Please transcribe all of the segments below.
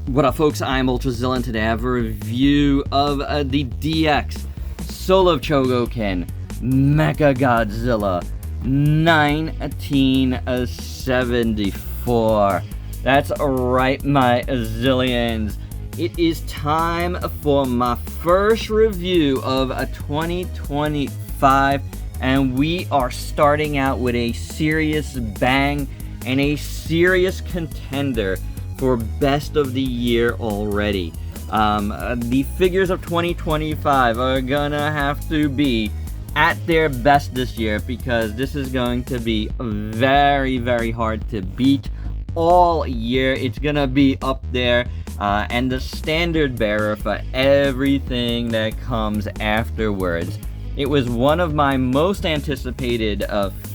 What up, folks? I'm Ultrazillatoys, and today I have a review of the DX Solo Chogokin Mechagodzilla 1974. That's right, my zillions. It is time for my first review of 2025, and we are starting out with a serious bang and a serious contender for best of the year already. The figures of 2025 are gonna have to be at their best this year, because this is going to be very, very hard to beat all year. It's gonna be up there and the standard bearer for everything that comes afterwards. It was one of my most anticipated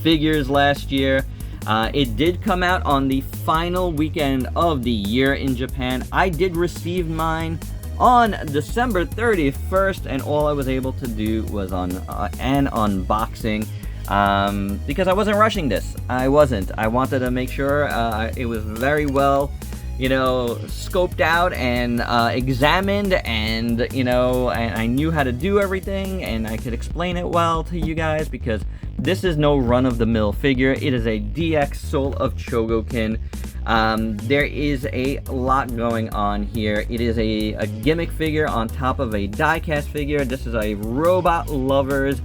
figures last year. It did come out on the final weekend of the year in Japan. I did receive mine on December 31st, and all I was able to do was an unboxing, because I wasn't rushing this. I wanted to make sure it was very well, scoped out and examined, and, and I knew how to do everything, and I could explain it well to you guys, because this is no run-of-the-mill figure. It is a DX Soul of Chogokin. There is a lot going on here. It is a gimmick figure on top of a die-cast figure. This is a robot lover's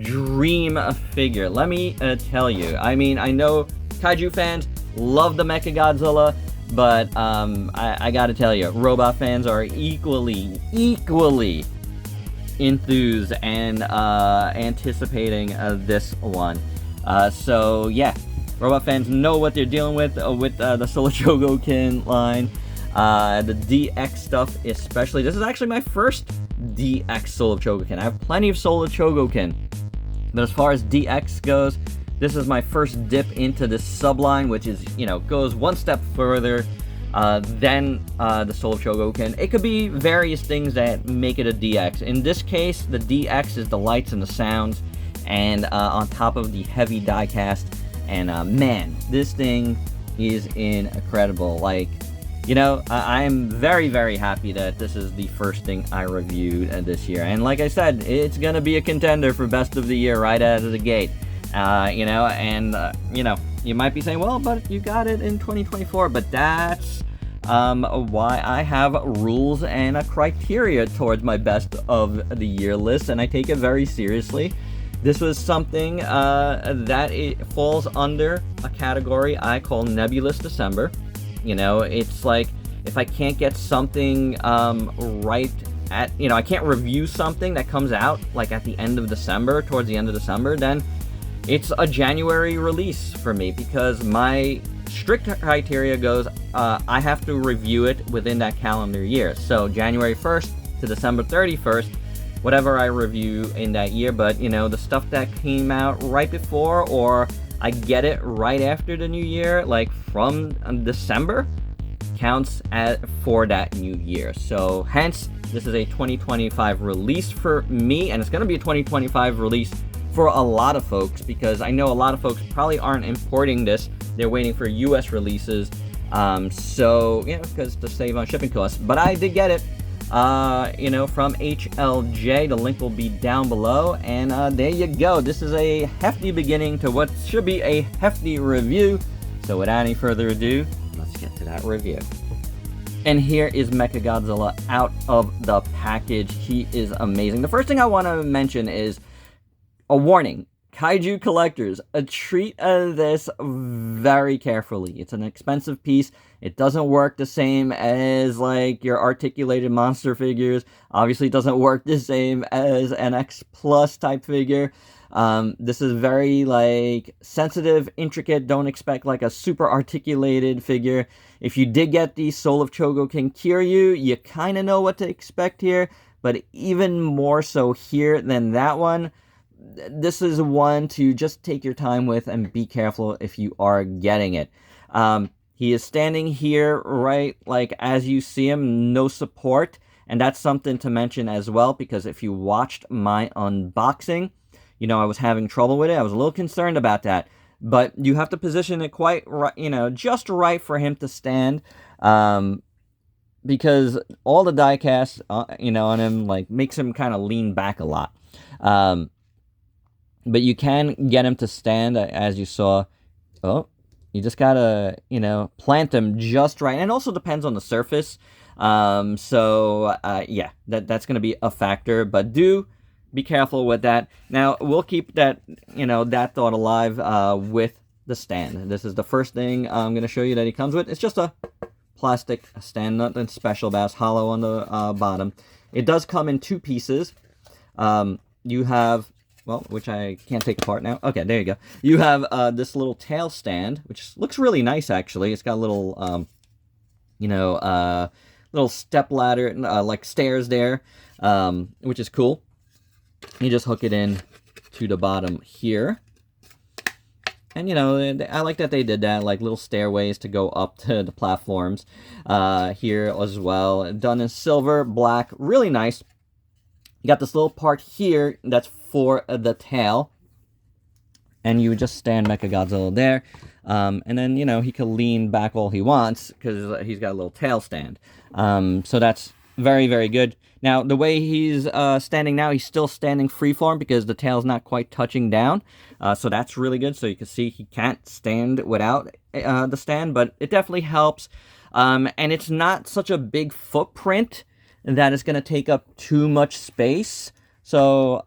dream figure. Let me tell you. I mean, I know kaiju fans love the Mechagodzilla, but I gotta tell you, robot fans are equally enthused and anticipating this one. So yeah, robot fans know what they're dealing with the Solo Chogokin line. The DX stuff especially. This is actually my first DX Solo Chogokin. I have plenty of Solo Chogokin, but as far as DX goes, this is my first dip into this subline, which is, goes one step further than the Soul of Chogokin. It could be various things that make it a DX. In this case, the DX is the lights and the sounds, and on top of the heavy die-cast. And man, this thing is incredible. Like, I'm very, very happy that this is the first thing I reviewed this year. And like I said, it's gonna be a contender for best of the year right out of the gate. You might be saying, well, but you got it in 2024, but that's why I have rules and a criteria towards my best of the year list, and I take it very seriously. This was something that it falls under a category I call Nebulous December. It's like, if I can't get something right at, I can't review something that comes out like at the end of December, towards the end of December, then it's a January release for me, because my strict criteria goes, I have to review it within that calendar year. So January 1st to December 31st, whatever I review in that year. But, the stuff that came out right before, or I get it right after the new year, like from December, counts for that new year. So hence, this is a 2025 release for me, and it's going to be a 2025 release for a lot of folks, because I know a lot of folks probably aren't importing this. They're waiting for US releases, because to save on shipping costs. But I did get it, from HLJ. The link will be down below, and there you go. This is a hefty beginning to what should be a hefty review. So without any further ado, let's get to that review. And here is Mechagodzilla out of the package. He is amazing. The first thing I want to mention is a warning. Kaiju collectors, treat this very carefully. It's an expensive piece. It doesn't work the same as like your articulated monster figures. Obviously, it doesn't work the same as an X Plus type figure. This is very like sensitive, intricate. Don't expect like a super articulated figure. If you did get the Soul of Chogokin Kiryu, you kind of know what to expect here. But even more so here than that one, this is one to just take your time with and be careful if you are getting it. He is standing here, right, like as you see him, no support. And that's something to mention as well, because if you watched my unboxing, I was having trouble with it. I was a little concerned about that. But you have to position it quite right, just right for him to stand. because all the die cast, you know, on him, like, makes him kind of lean back a lot. But you can get him to stand, as you saw. Oh, you just gotta, you know, plant them just right. And it also depends on the surface. Yeah, that's gonna be a factor. But do be careful with that. Now, we'll keep that, you know, that thought alive with the stand. This is the first thing I'm gonna show you that he comes with. It's just a plastic stand, nothing special about it. It's hollow on the bottom. It does come in 2 pieces. You have, well, which I can't take apart now. Okay, there you go. You have this little tail stand, which looks really nice, actually. It's got a little, you know, little step ladder, like stairs there, which is cool. You just hook it in to the bottom here. And, you know, I like that they did that, like little stairways to go up to the platforms here as well. Done in silver, black, really nice. You got this little part here that's for the tail. And you just stand Mechagodzilla there. And then, you know, he can lean back all he wants because he's got a little tail stand. So that's very, very good. Now, the way he's standing now, he's still standing freeform because the tail's not quite touching down. So that's really good. So you can see he can't stand without the stand, but it definitely helps. And it's not such a big footprint that it's going to take up too much space. So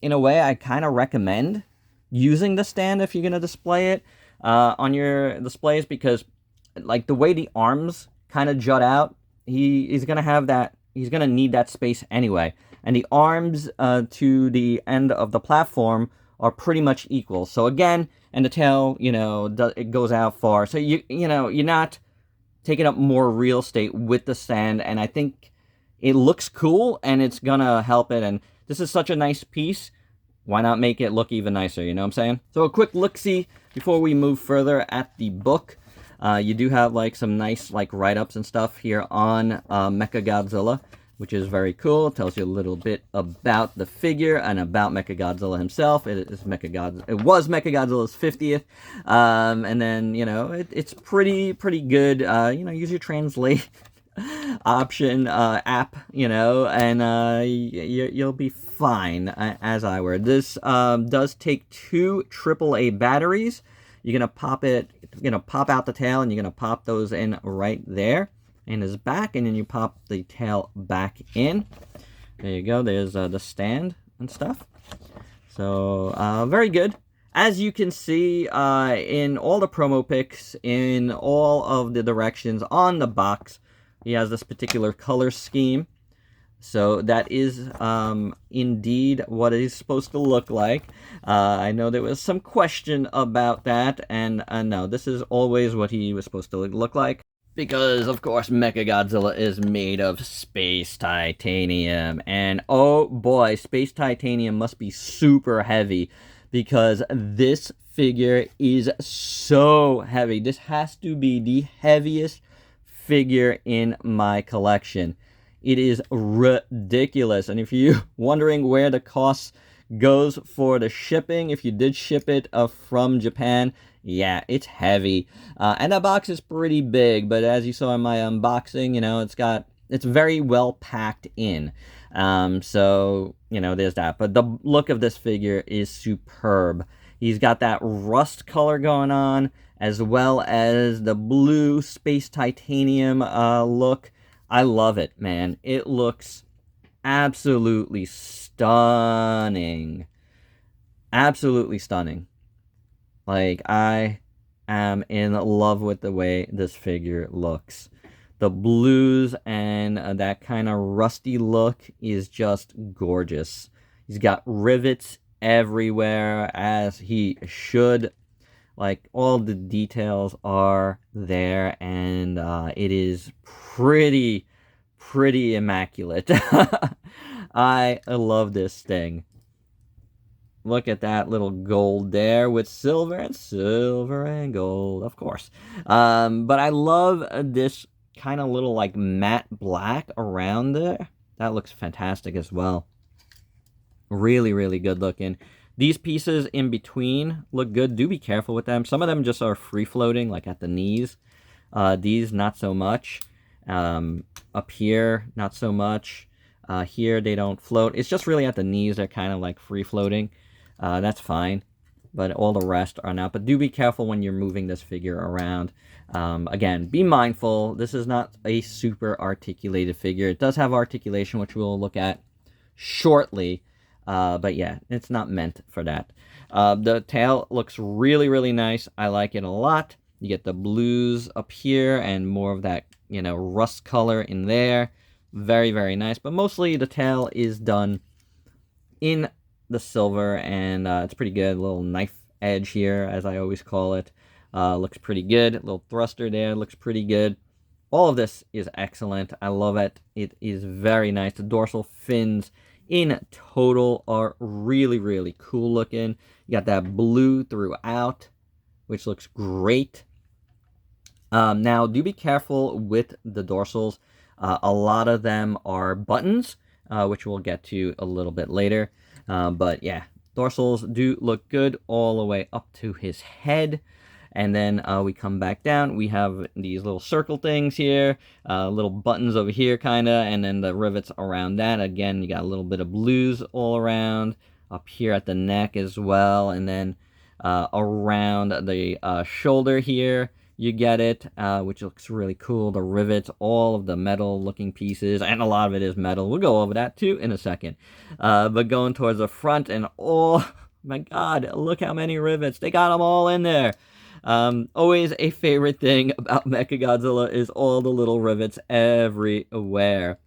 in a way, I kind of recommend using the stand if you're going to display it on your displays, because like the way the arms kind of jut out, he's going to have that. He's going to need that space anyway. And the arms to the end of the platform are pretty much equal. So again, and the tail, you know, it goes out far. So, you know, you're not taking up more real estate with the stand. And I think it looks cool and it's going to help it. And this is such a nice piece. Why not make it look even nicer? You know what I'm saying? So a quick look-see before we move further at the book. You do have like some nice like write-ups and stuff here on Mechagodzilla, which is very cool. It tells you a little bit about the figure and about Mechagodzilla himself. It was Mechagodzilla's 50th, and then, you know, it's pretty good. You know, use your translate option app, you know, and you'll be fine, as I were. This does take 2 AAA batteries. You're gonna pop out the tail, and you're gonna pop those in right there in his back, and then you pop the tail back in. There you go. There's the stand and stuff. So very good. As you can see in all the promo pics, in all of the directions on the box, he has this particular color scheme. So that is indeed what it's supposed to look like. I know there was some question about that, and no, this is always what he was supposed to look like. Because, of course, Mechagodzilla is made of space titanium. And, oh boy, space titanium must be super heavy, because this figure is so heavy. This has to be the heaviest figure in my collection. It is ridiculous. And if you're wondering where the cost goes for the shipping, if you did ship it from Japan, yeah, it's heavy. And that box is pretty big, but as you saw in my unboxing, you know, it's very well packed in. So, you know, there's that. But the look of this figure is superb. He's got that rust color going on, as well as the blue space titanium look. I love it, man. It looks absolutely stunning. Absolutely stunning. Like, I am in love with the way this figure looks. The blues and that kind of rusty look is just gorgeous. He's got rivets everywhere, as he should. Like, all the details are there, and it is pretty immaculate. I love this thing. Look at that little gold there with silver and gold, of course. But I love this kind of little like matte black around there. That looks fantastic as well. Really good looking. These pieces in between look good. Do be careful with them. Some of them just are free floating, like at the knees. These not so much. Up here, not so much. Here, they don't float. It's just really at the knees, they're kind of like free floating. That's fine. But all the rest are not. But do be careful when you're moving this figure around. Again, be mindful. This is not a super articulated figure. It does have articulation, which we'll look at shortly. But yeah, it's not meant for that. The tail looks really, really nice. I like it a lot. You get the blues up here and more of that, you know, rust color in there. Very, very nice. But mostly the tail is done in the silver, and it's pretty good. A little knife edge here, as I always call it. Looks pretty good. A little thruster there. Looks pretty good. All of this is excellent. I love it. It is very nice. The dorsal fins in total are really, really cool looking. You got that blue throughout, which looks great. Now, do be careful with the dorsals. A lot of them are buttons, which we'll get to a little bit later. But yeah, dorsals do look good all the way up to his head. And then we come back down. We have these little circle things here, little buttons over here, kind of, and then the rivets around that. Again, you got a little bit of blues all around, up here at the neck as well, and then around the shoulder here. You get it, which looks really cool. The rivets, all of the metal-looking pieces, and a lot of it is metal. We'll go over that, too, in a second. But going towards the front, and oh, my God, look how many rivets. They got them all in there. Always a favorite thing about Mechagodzilla is all the little rivets everywhere.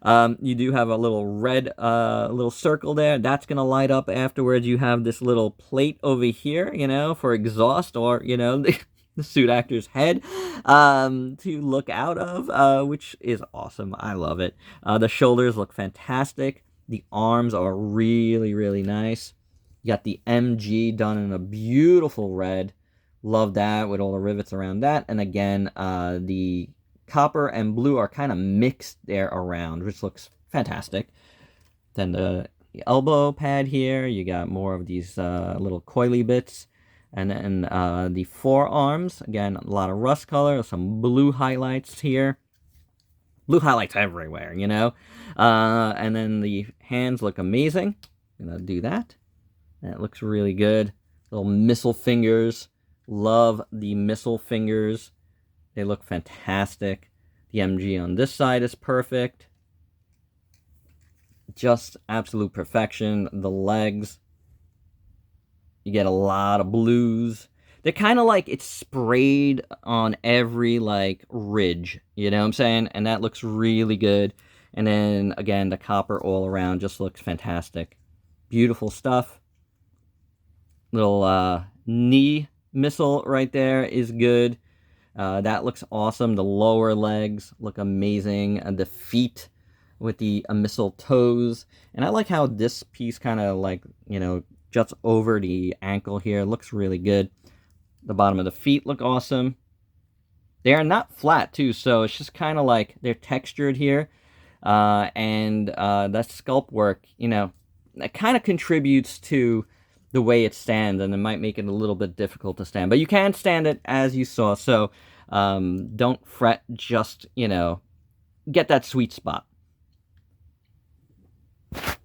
You do have a little red little circle there. That's going to light up afterwards. You have this little plate over here, you know, for exhaust, or, you know, the suit actor's head to look out of, which is awesome. I love it. The shoulders look fantastic. The arms are really, really nice. You got the MG done in a beautiful red. Love that, with all the rivets around that. And again, the copper and blue are kind of mixed there around, which looks fantastic. Then the elbow pad here, you got more of these little coily bits. And then the forearms, again, a lot of rust color, some blue highlights here. Blue highlights everywhere, you know. And then the hands look amazing. I'm going to do that. That looks really good. Little missile fingers. Love the missile fingers. They look fantastic. The MG on this side is perfect. Just absolute perfection. The legs. You get a lot of blues. They're kind of like it's sprayed on every, like, ridge. You know what I'm saying? And that looks really good. And then, again, the copper all around just looks fantastic. Beautiful stuff. Little knee missile right there is good. That looks awesome. The lower legs look amazing. And the feet with the missile toes. And I like how this piece kind of, like, you know, juts over the ankle here. It looks really good. The bottom of the feet look awesome. They are not flat, too, so it's just kind of like they're textured here. And that sculpt work, you know, that kind of contributes to the way it stands, and it might make it a little bit difficult to stand. But you can stand it, as you saw, so don't fret. Just, you know, get that sweet spot.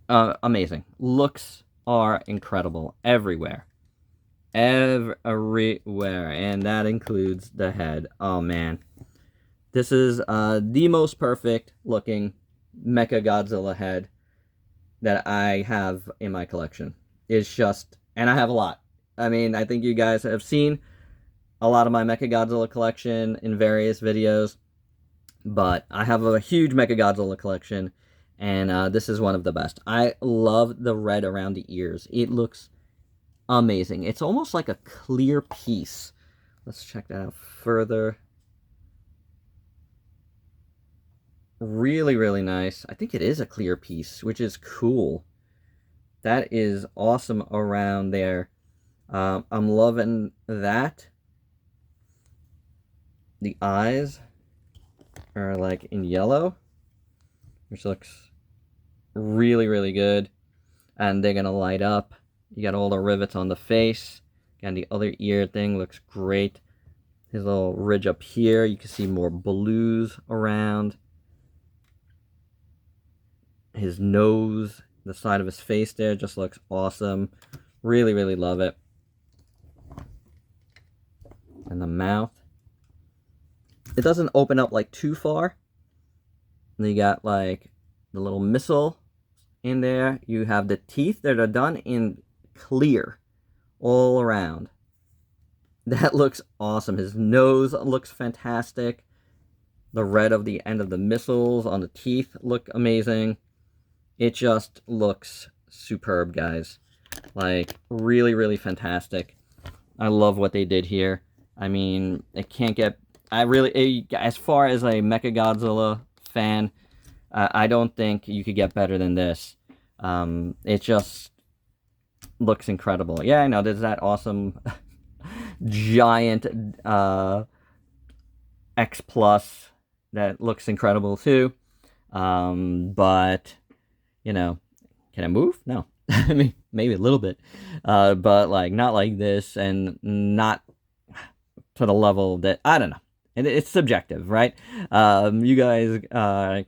Amazing. Looks are incredible everywhere. Everywhere. And that includes the head. Oh, man. This is the most perfect looking Mechagodzilla head that I have in my collection. It's just, and I have a lot. I mean, I think you guys have seen a lot of my Mechagodzilla collection in various videos, but I have a huge Mechagodzilla collection, and this is one of the best. I love the red around the ears. It looks amazing. It's almost like a clear piece. Let's check that out further. Really, really nice. I think it is a clear piece, which is cool. That is awesome around there. I'm loving that. The eyes are like in yellow, which looks really, really good. And they're going to light up. You got all the rivets on the face. And the other ear thing looks great. His little ridge up here. You can see more blues around. His nose, the side of his face there just looks awesome. Really, really love it. And the mouth. It doesn't open up like too far. And you got like the little missile in there. You have the teeth that are done in clear all around. That looks awesome. His nose looks fantastic. The red of the end of the missiles on the teeth look amazing. It just looks superb, guys. Like, really, really fantastic. I love what they did here. I mean, it can't get... as far as a Mechagodzilla fan, I don't think you could get better than this. It just looks incredible. Yeah, I know, there's that awesome giant X Plus that looks incredible too. But, you know, can I move? No. I mean, maybe a little bit. But, like, not like this, and not to the level that... I don't know. It's subjective, right? You guys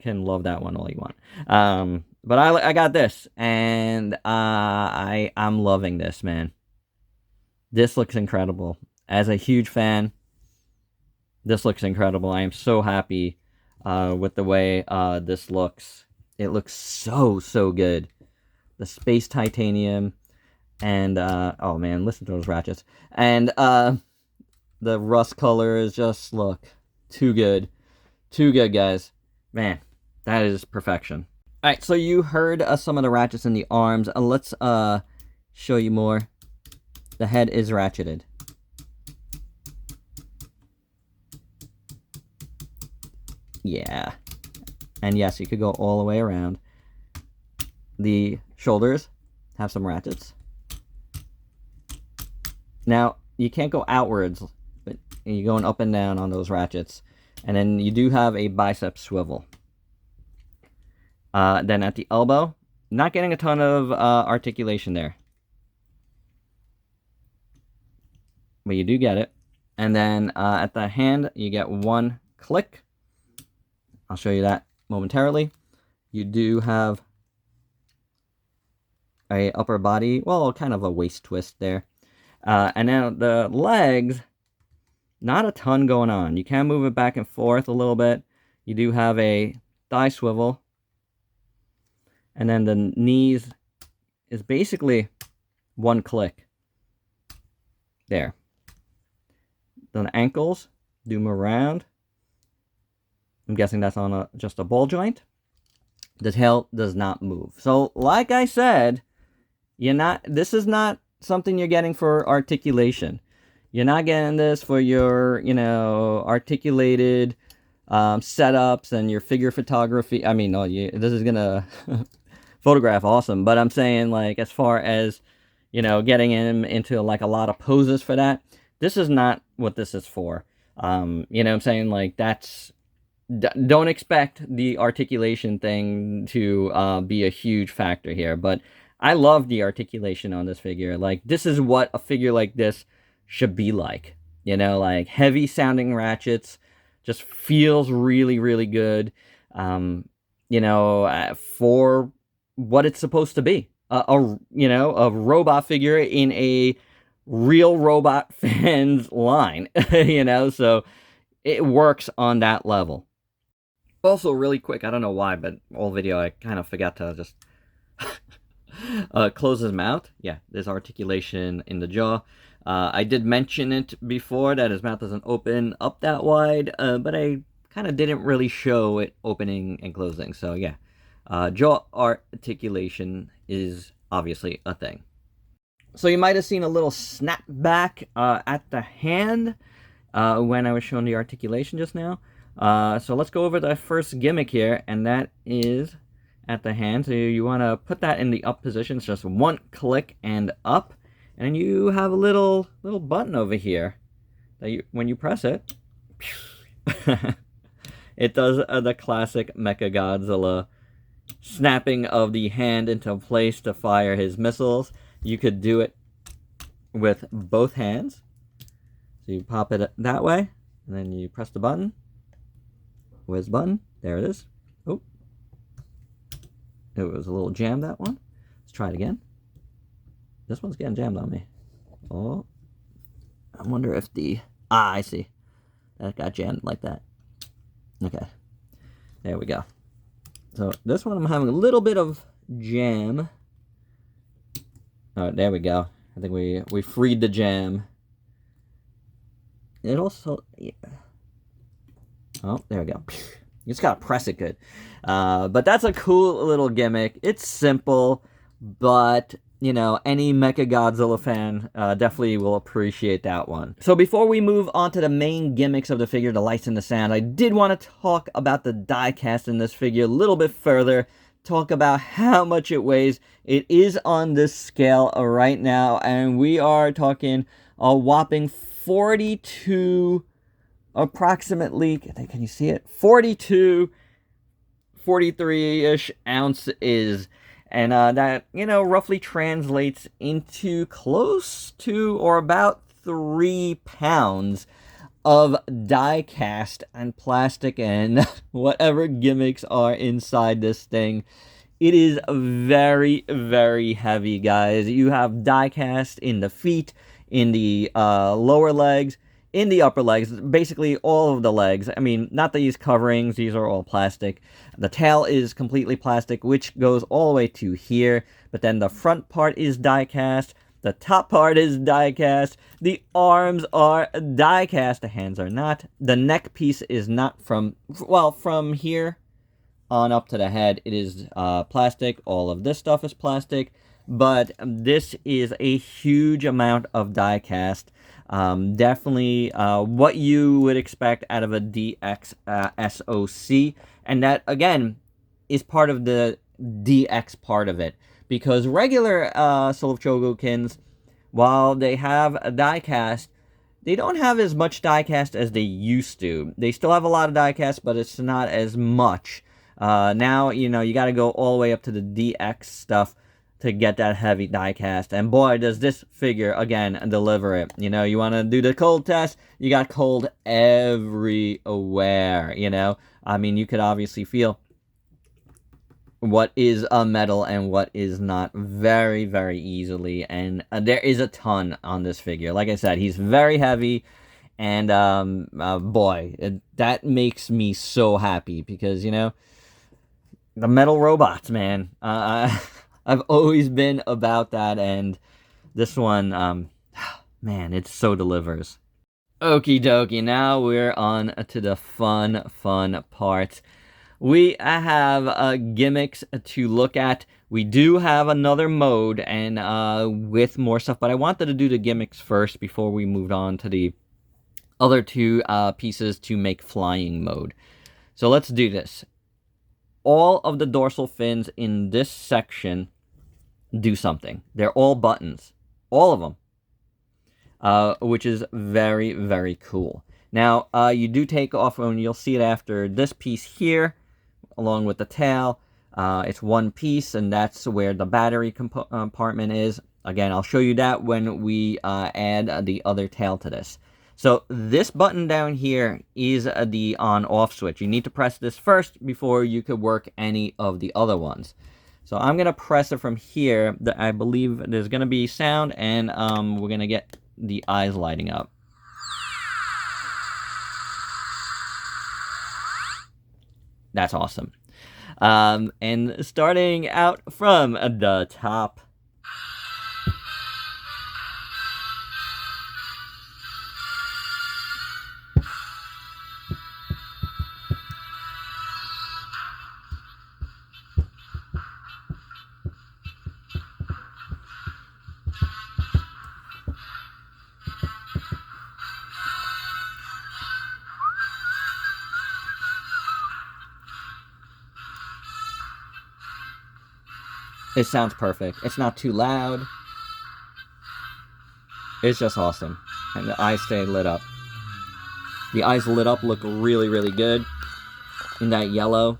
can love that one all you want. But I got this, and I'm loving this, man. This looks incredible. As a huge fan, this looks incredible. I am so happy with the way this looks. It looks so, so good. The space titanium, and oh man, listen to those ratchets. And the rust colors just look too good. Too good, guys. Man, that is perfection. Alright, so you heard some of the ratchets in the arms. Let's show you more. The head is ratcheted. Yeah. And yes, you could go all the way around. The shoulders have some ratchets. Now, you can't go outwards, but you're going up and down on those ratchets. And then you do have a bicep swivel. Then at the elbow, not getting a ton of articulation there. But you do get it. And then at the hand, you get one click. I'll show you that momentarily. You do have a upper body, well, kind of a waist twist there. And now the legs, not a ton going on. You can move it back and forth a little bit. You do have a thigh swivel. And then the knees is basically one click. There. The ankles, do them around. I'm guessing that's on just a ball joint. The tail does not move. So, like I said, this is not something you're getting for articulation. You're not getting this for your, articulated setups and your figure photography. I mean, no, this is gonna photograph awesome, but I'm saying, like, as far as, getting him into like a lot of poses for that, this is not what this is for. I'm saying, like, don't expect the articulation thing to be a huge factor here, but I love the articulation on this figure. Like, this is what a figure like this should be like. Like heavy sounding ratchets, just feels really, really good. For what it's supposed to be. A robot figure in a real robot fan's line, so it works on that level. Also, really quick, I don't know why, but all video I kind of forgot to just close his mouth. Yeah, there's articulation in the jaw. I did mention it before that his mouth doesn't open up that wide, but I kind of didn't really show it opening and closing. So yeah, jaw articulation is obviously a thing. So you might have seen a little snap back at the hand when I was showing the articulation just now. So let's go over the first gimmick here, and that is at the hand. So you want to put that in the up position. It's just one click and up, and you have a little button over here that when you press it, it does the classic Mechagodzilla snapping of the hand into place to fire his missiles. You could do it with both hands. So you pop it that way, and then you press the button. Where's the button? There it is. Oh. It was a little jammed, that one. Let's try it again. This one's getting jammed on me. Oh. I wonder if the... Ah, I see. That got jammed like that. Okay. There we go. So this one I'm having a little bit of jam. All right, there we go. I think we freed the jam. It also... Yeah. Oh, there we go. You just gotta press it good. But that's a cool little gimmick. It's simple, but... you know, any Mechagodzilla fan definitely will appreciate that one. So before we move on to the main gimmicks of the figure, the lights and the sound, I did want to talk about the die cast in this figure a little bit further. Talk about how much it weighs. It is on this scale right now, and we are talking a whopping 42, approximately, can you see it? 42, 43-ish ounces. And that, you know, roughly translates into close to or about 3 pounds of die cast and plastic and whatever gimmicks are inside this thing. It is very, very heavy, guys. You have die cast in the feet, in the lower legs, in the upper legs, basically all of the legs. I mean, not these coverings, these are all plastic. The tail is completely plastic, which goes all the way to here, but then the front part is die cast, the top part is die cast, the arms are die cast, the hands are not, the neck piece is not from here on up to the head, it is plastic, all of this stuff is plastic, but this is a huge amount of die cast. Definitely what you would expect out of a DX SOC, and that again is part of the DX part of it, because regular Soul of Chogokins, while they have a die cast, they don't have as much die cast as they used to. They still have a lot of die cast, but it's not as much. Now, you know, you got to go all the way up to the DX stuff to get that heavy die cast, and boy does this figure again deliver it. You know, you want to do the cold test, you got cold everywhere. You know, I mean, you could obviously feel what is a metal and what is not very, very easily, and there is a ton on this figure. Like I said, he's very heavy, and boy, that makes me so happy, because, you know, the metal robots, man. I've always been about that, and this one, man, it so delivers. Okie dokie, now we're on to the fun part. We have gimmicks to look at. We do have another mode, and with more stuff, but I wanted to do the gimmicks first before we moved on to the other two pieces to make flying mode. So let's do this. All of the dorsal fins in this section do something. They're all buttons. All of them. Which is very, very cool. Now, you do take off, and you'll see it after this piece here, along with the tail. It's one piece, and that's where the battery compartment is. Again, I'll show you that when we add the other tail to this. So this button down here is the on-off switch. You need to press this first before you could work any of the other ones. So I'm going to press it from here. I believe there's going to be sound, and we're going to get the eyes lighting up. That's awesome. And starting out from the top. It sounds perfect. It's not too loud. It's just awesome. And the eyes stay lit up. The eyes lit up look really, really good in that yellow.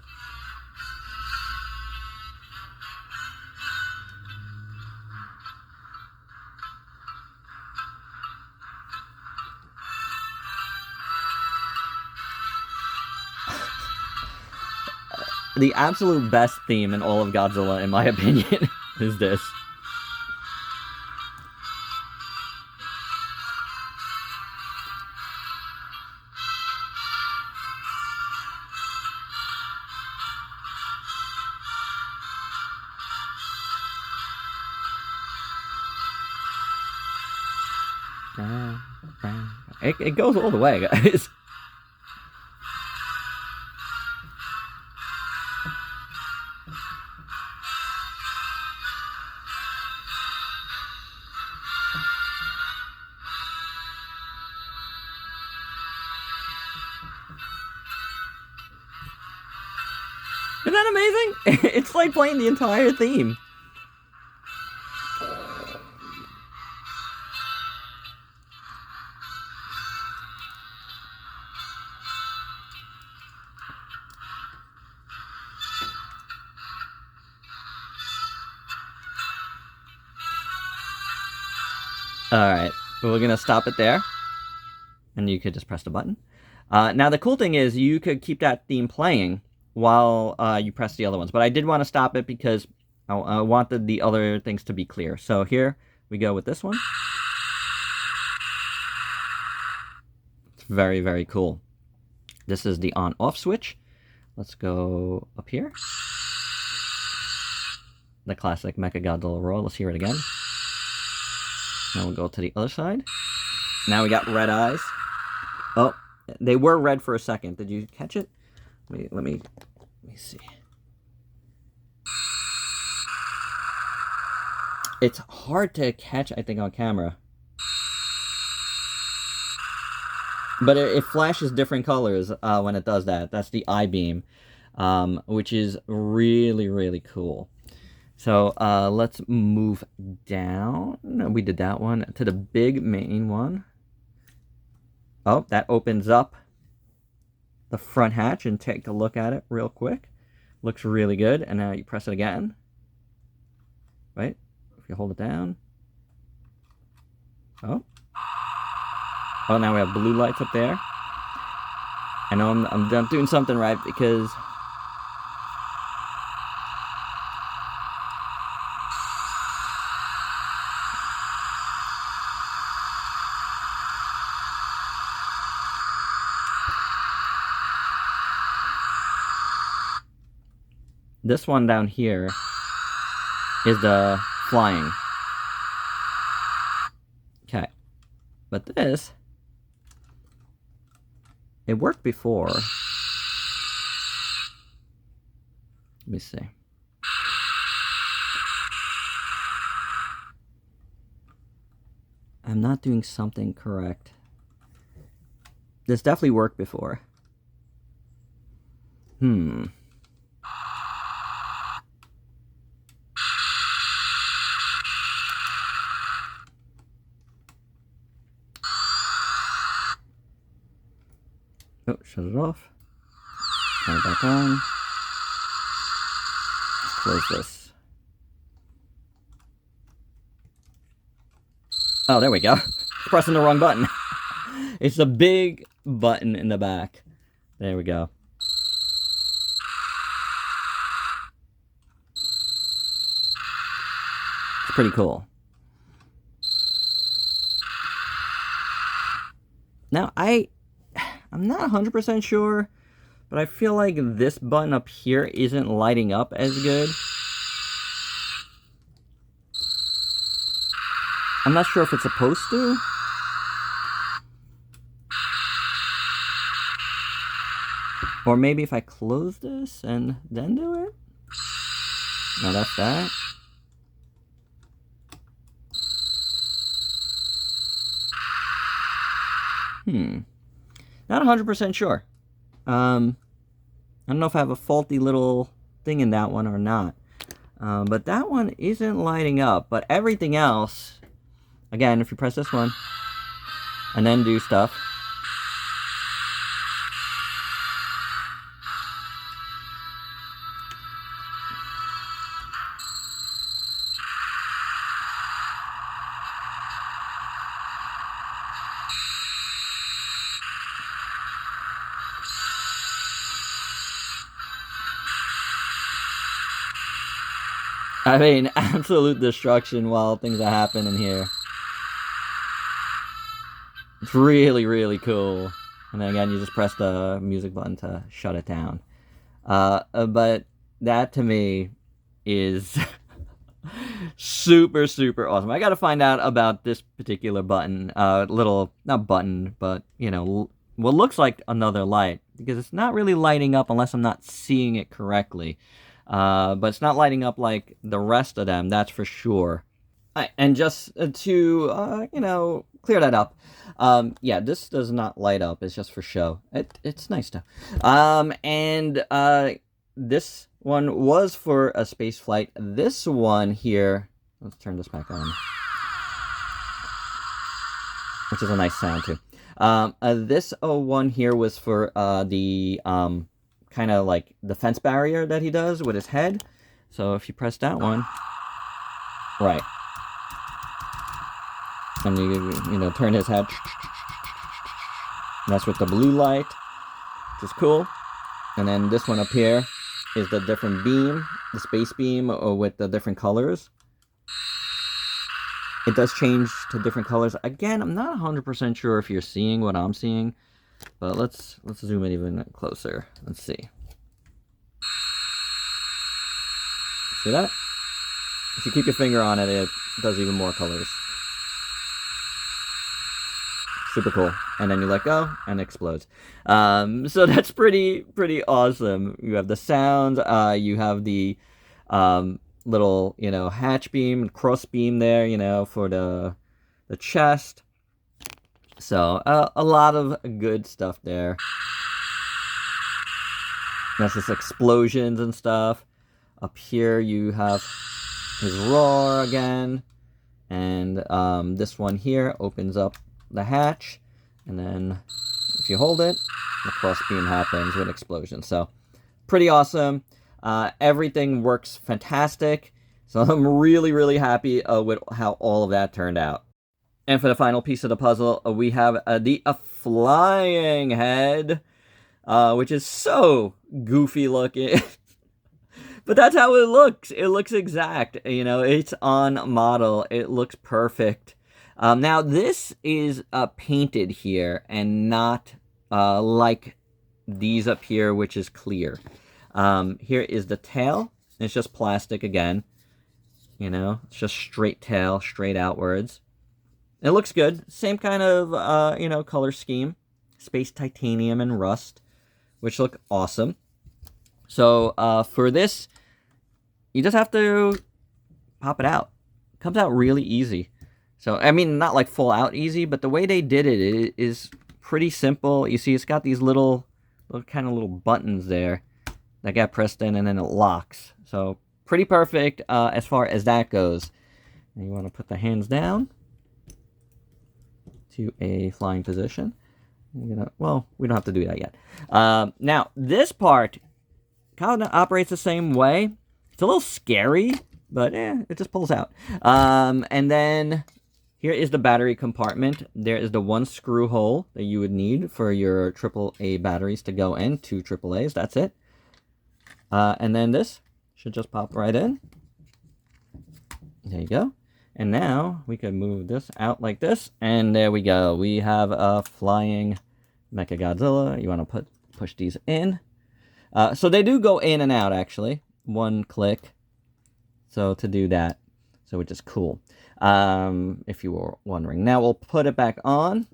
The absolute best theme in all of Godzilla, in my opinion, is this. It goes all the way, guys. Isn't that amazing? It's like playing the entire theme. Alright, we're gonna stop it there. And you could just press the button. Now the cool thing is you could keep that theme playing while you press the other ones. But I did want to stop it because I wanted the other things to be clear. So here we go with this one. It's very, very cool. This is the on-off switch. Let's go up here. The classic Mechagodzilla roar. Let's hear it again. Now we'll go to the other side. Now we got red eyes. Oh, they were red for a second. Did you catch it? Let me see. It's hard to catch, I think, on camera. But it flashes different colors when it does that. That's the I-beam, which is really, really cool. So let's move down. We did that one to the big main one. Oh, that opens up the front hatch and take a look at it real quick. Looks really good. And now you press it again. Right? If you hold it down. Oh. Oh, now we have blue lights up there. I know I'm doing something right because this one down here is the flying. Okay. But this, it worked before. Let me see. I'm not doing something correct. This definitely worked before. Oh, shut it off. Turn it back on. Let's close this. Oh, there we go. Pressing the wrong button. It's the big button in the back. There we go. It's pretty cool. Now, I'm not 100% sure, but I feel like this button up here isn't lighting up as good. I'm not sure if it's supposed to. Or maybe if I close this and then do it? No, that's that. Not 100% sure. I don't know if I have a faulty little thing in that one or not. But that one isn't lighting up. But everything else, again, if you press this one and then do stuff. I mean, absolute destruction while things are happening here. It's really, really cool. And then again, you just press the music button to shut it down. But that to me is super, super awesome. I gotta find out about this particular button. Not button, but, you know, what looks like another light. Because it's not really lighting up unless I'm not seeing it correctly. But it's not lighting up like the rest of them, that's for sure. And just to, you know, clear that up. Yeah, this does not light up. It's just for show. It's nice though. This one was for a space flight. This one here, let's turn this back on, which is a nice sound too. This one here was for the kind of like the fence barrier that he does with his head. So if you press that one, right, and you know, turn his head, and that's with the blue light, which is cool. And then this one up here is the different beam, the space beam, with the different colors. It does change to different colors. Again, I'm not 100% sure if you're seeing what I'm seeing, but let's zoom in even closer. Let's see. See that? If you keep your finger on it, it does even more colors. Super cool. And then you let go, and it explodes. So that's pretty awesome. You have the sound. You have the little, you know, hatch beam, cross beam there, you know, for the chest. So a lot of good stuff there. That's just explosions and stuff. Up here you have his roar again, and this one here opens up the hatch, and then if you hold it, the cross beam happens with explosion. So pretty awesome. Everything works fantastic. So I'm really happy with how all of that turned out. And for the final piece of the puzzle, we have the flying head, which is so goofy looking. But that's how it looks. It looks exact. You know, it's on model. It looks perfect. Now, this is painted here and not like these up here, which is clear. Here is the tail. It's just plastic again. You know, it's just straight tail, straight outwards. It looks good. Same kind of, you know, color scheme. Space titanium and rust, which look awesome. So, for this, you just have to pop it out. It comes out really easy. So, I mean, not like full out easy, but the way they did it is pretty simple. You see, it's got these little kind of little buttons there that get pressed in, and then it locks. So, pretty perfect as far as that goes. And you want to put the hands down to a flying position. Well, we don't have to do that yet. Now, this part kind of operates the same way. It's a little scary, but it just pulls out. And then here is the battery compartment. There is the one screw hole that you would need for your AAA batteries to go in, 2 AAAs, that's it. And then this should just pop right in. There you go. And now we can move this out like this, and there we go. We have a flying Mechagodzilla. You want to push these in. So they do go in and out, actually. One click. So to do that. So which is cool. If you were wondering. Now we'll put it back on.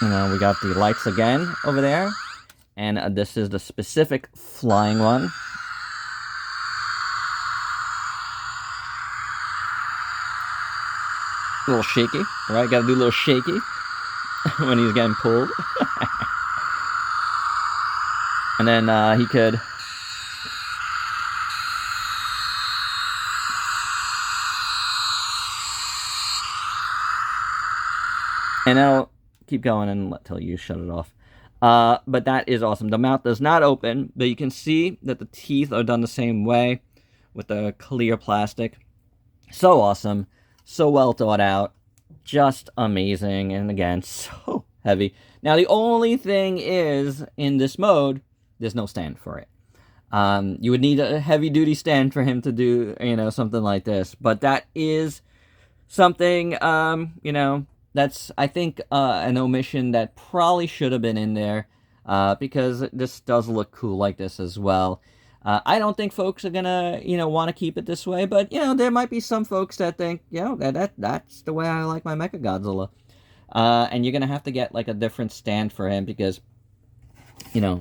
We got the lights again over there. And this is the specific flying one. A little shaky, right? Got to do a little shaky when he's getting pulled. And then he could... And I'll keep going until you shut it off. But that is awesome. The mouth does not open, but you can see that the teeth are done the same way with the clear plastic. So awesome. So well thought out. Just amazing. And again, so heavy. Now, the only thing is, in this mode, there's no stand for it. You would need a heavy-duty stand for him to do, something like this. But that is something, that's, I think, an omission that probably should have been in there, because this does look cool like this as well. I don't think folks are gonna, want to keep it this way, but, there might be some folks that think, that's the way I like my Mechagodzilla. And you're gonna have to get, like, a different stand for him, because,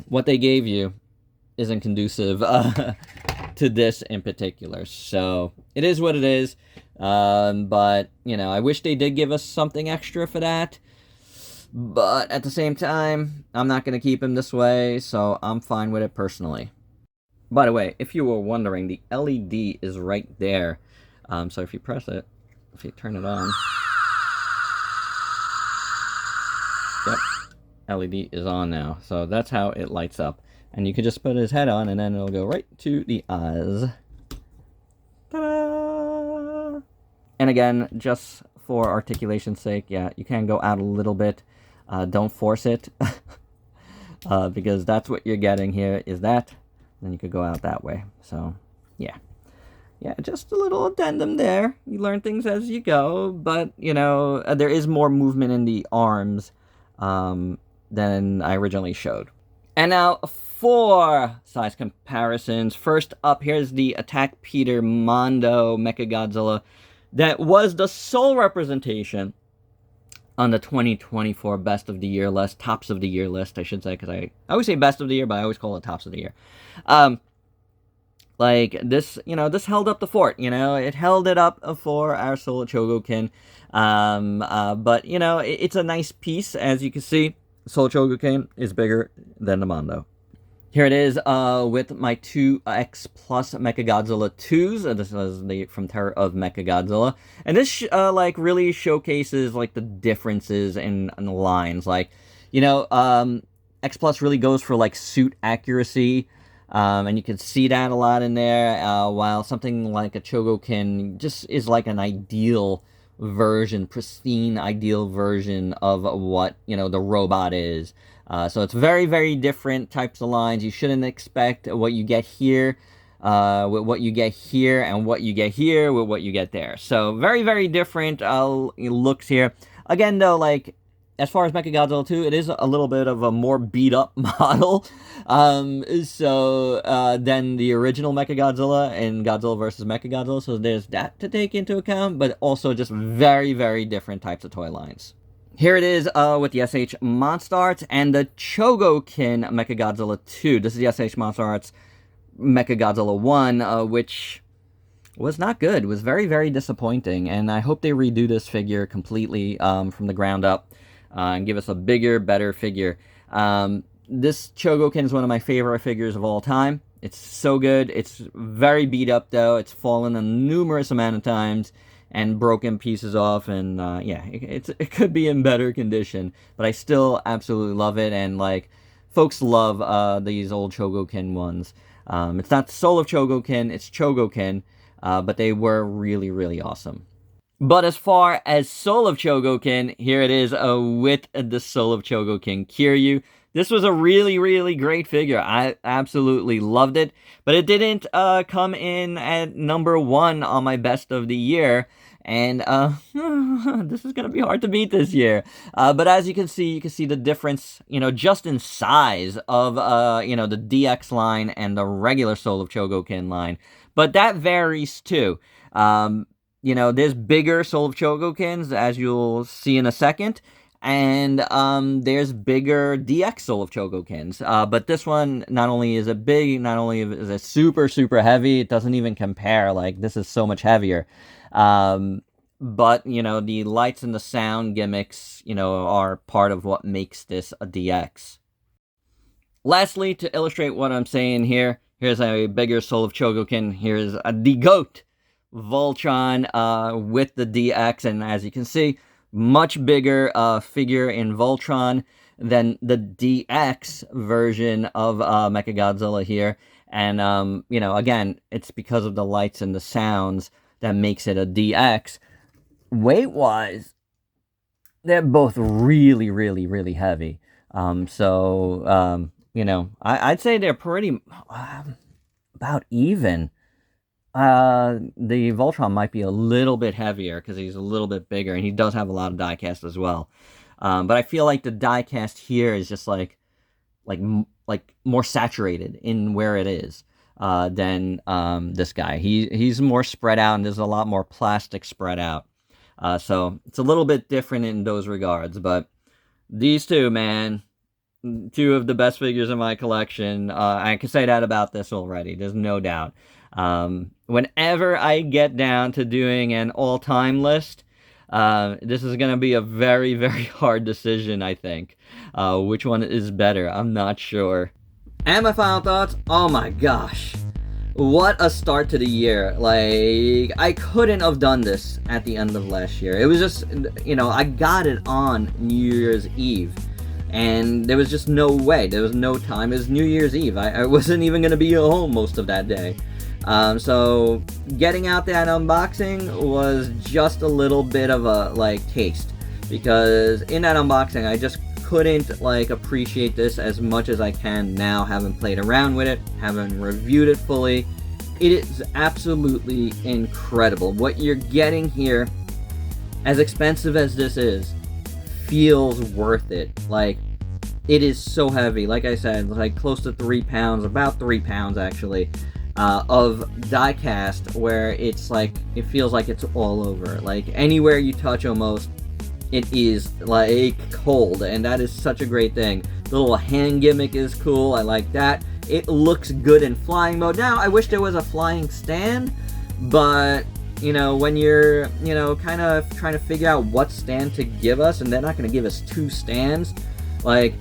what they gave you isn't conducive to this in particular. So it is what it is. But I wish they did give us something extra for that. But at the same time, I'm not going to keep him this way, so I'm fine with it personally. By the way, if you were wondering, the LED is right there. So if you press it, if you turn it on, yep, LED is on now. So that's how it lights up. And you can just put his head on, and then it'll go right to the eyes. Ta-da! And again, just for articulation's sake, yeah, you can go out a little bit. Don't force it. Because that's what you're getting here, is that. Then you could go out that way. So, yeah. Yeah, just a little addendum there. You learn things as you go. But, there is more movement in the arms than I originally showed. And now, 4 size comparisons. First up, here's the Attack Peter Mondo Mechagodzilla that was the sole representation on the 2024 Best of the Year list, Tops of the Year list, I should say, because I always say Best of the Year, but I always call it Tops of the Year. Like, this, this held up the fort, it held it up for our Soul Chogokin. But, it's a nice piece, as you can see. Soul Chogokin is bigger than the Mondo. Here it is with my 2X Plus Mechagodzilla 2s. This is from Terror of Mechagodzilla. And this, really showcases, the differences in the lines. X Plus really goes for, suit accuracy. And you can see that a lot in there. While something like a Chogokin just is like an ideal version, pristine, ideal version of what, the robot is. So it's very, very different types of lines. You shouldn't expect what you get here with what you get here, and what you get here with what you get there. So very, very different looks here. Again, though, as far as Mechagodzilla 2, it is a little bit of a more beat-up model than the original Mechagodzilla and Godzilla vs. Mechagodzilla. So there's that to take into account, but also just very, very different types of toy lines. Here it is with the SH Monster Arts and the Chogokin Mechagodzilla 2. This is the SH Monster Arts Mechagodzilla 1, which was not good. It was very, very disappointing, and I hope they redo this figure completely from the ground up and give us a bigger, better figure. This Chogokin is one of my favorite figures of all time. It's so good. It's very beat up, though. It's fallen a numerous amount of times and broken pieces off, and it could be in better condition, but I still absolutely love it. And folks love these old Chogokin ones. It's not Soul of Chogokin, it's Chogokin, but they were really, really awesome. But as far as Soul of Chogokin, here it is with the Soul of Chogokin Kiryu. This was a really, really great figure. I absolutely loved it, but it didn't come in at number 1 on my Best of the Year. And this is going to be hard to beat this year. But as you can see the difference, just in size of, the DX line and the regular Soul of Chogokin line. But that varies too. There's bigger Soul of Chogokins, as you'll see in a second. And there's bigger DX Soul of Chogokins. But this one, not only is it big, not only is it super, super heavy, it doesn't even compare. This is so much heavier. But, the lights and the sound gimmicks, are part of what makes this a DX. Lastly, to illustrate what I'm saying here, here's a bigger Soul of Chogokin. Here's the GOAT Voltron with the DX. And as you can see, much bigger figure in Voltron than the DX version of Mechagodzilla here. And, again, it's because of the lights and the sounds that makes it a DX. Weight-wise, they're both really, really, really heavy. I'd say they're pretty... about even. The Voltron might be a little bit heavier because he's a little bit bigger, and he does have a lot of diecast as well. But I feel like the diecast here is just like more saturated in where it is than this guy. He's more spread out, and there's a lot more plastic spread out. So it's a little bit different in those regards. But these two, man, two of the best figures in my collection. I can say that about this already. There's no doubt. Whenever I get down to doing an all-time list, this is going to be a very, very hard decision, I think. Which one is better? I'm not sure. And my final thoughts, oh my gosh. What a start to the year. Like, I couldn't have done this at the end of last year. It was just, you know, I got it on New Year's Eve. And there was just no way. There was no time. It was New Year's Eve. I wasn't even going to be home most of that day. So getting out that unboxing was just a little bit of a, like, taste. Because in that unboxing, I just couldn't, like, appreciate this as much as I can now, having played around with it, having reviewed it fully. It is absolutely incredible. What you're getting here, as expensive as this is, feels worth it. Like, it is so heavy. Like I said, like close to 3 pounds, about 3 pounds actually, of die-cast, where it's like, it feels like it's all over. Like, anywhere you touch almost, it is like cold, and that is such a great thing. The little hand gimmick is cool. I like that. It looks good in flying mode. Now, I wish there was a flying stand, but you know, when you're, you know, kind of trying to figure out what stand to give us, and they're not going to give us 2 stands, like,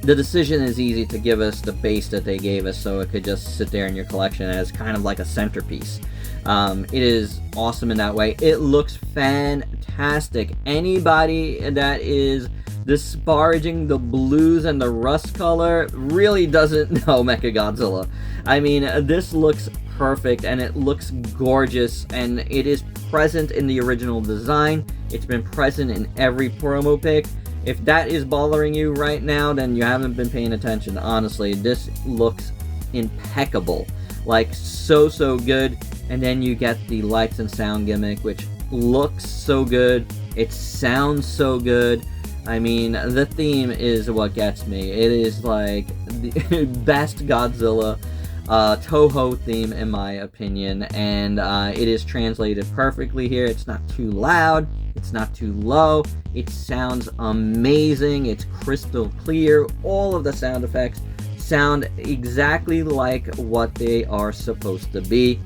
the decision is easy to give us the base that they gave us, so it could just sit there in your collection as kind of like a centerpiece. It is awesome in that way. It looks fantastic. Anybody that is disparaging the blues and the rust color really doesn't know Mechagodzilla. I mean, this looks perfect, and it looks gorgeous, and it is present in the original design. It's been present in every promo pick. If that is bothering you right now, then you haven't been paying attention. Honestly, this looks impeccable. Like, so good. And then you get the lights and sound gimmick, which looks so good. It sounds so good. I mean, the theme is what gets me. It is like the best Godzilla Toho theme, in my opinion, and it is translated perfectly here. It's not too loud, it's not too low, it sounds amazing, it's crystal clear. All of the sound effects sound exactly like what they are supposed to be.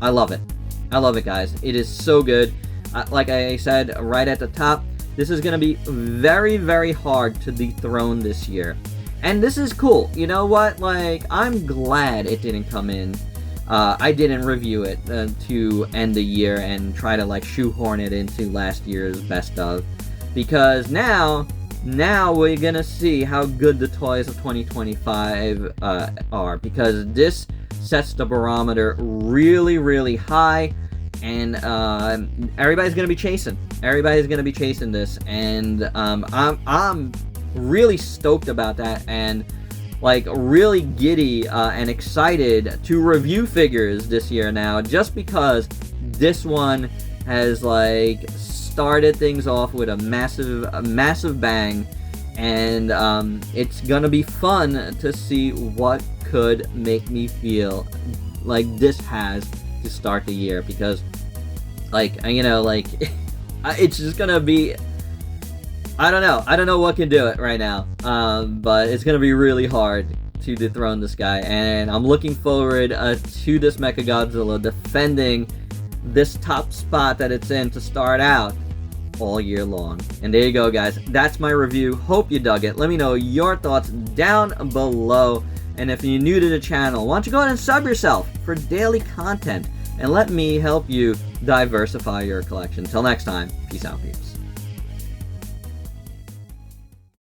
I love it. I love it, guys. It is so good. Like I said right at the top, this is going to be very, very hard to dethrone this year. And this is cool. You know what? Like, I'm glad it didn't come in. I didn't review it to end the year and try to, like, shoehorn it into last year's best of. Because now we're going to see how good the toys of 2025 are. Because this sets the barometer really, really high. And everybody's going to be chasing. Everybody's going to be chasing this. And I'm really stoked about that, and like really giddy and excited to review figures this year now, just because this one has like started things off with a massive bang, and it's gonna be fun to see what could make me feel like this has to start the year, because like, you know, like it's just gonna be, I don't know what can do it right now, but it's going to be really hard to dethrone this guy, and I'm looking forward to this Mechagodzilla defending this top spot that it's in to start out all year long. And there you go, guys. That's my review. Hope you dug it. Let me know your thoughts down below, and if you're new to the channel, why don't you go ahead and sub yourself for daily content, and let me help you diversify your collection. Till next time, peace out, peeps.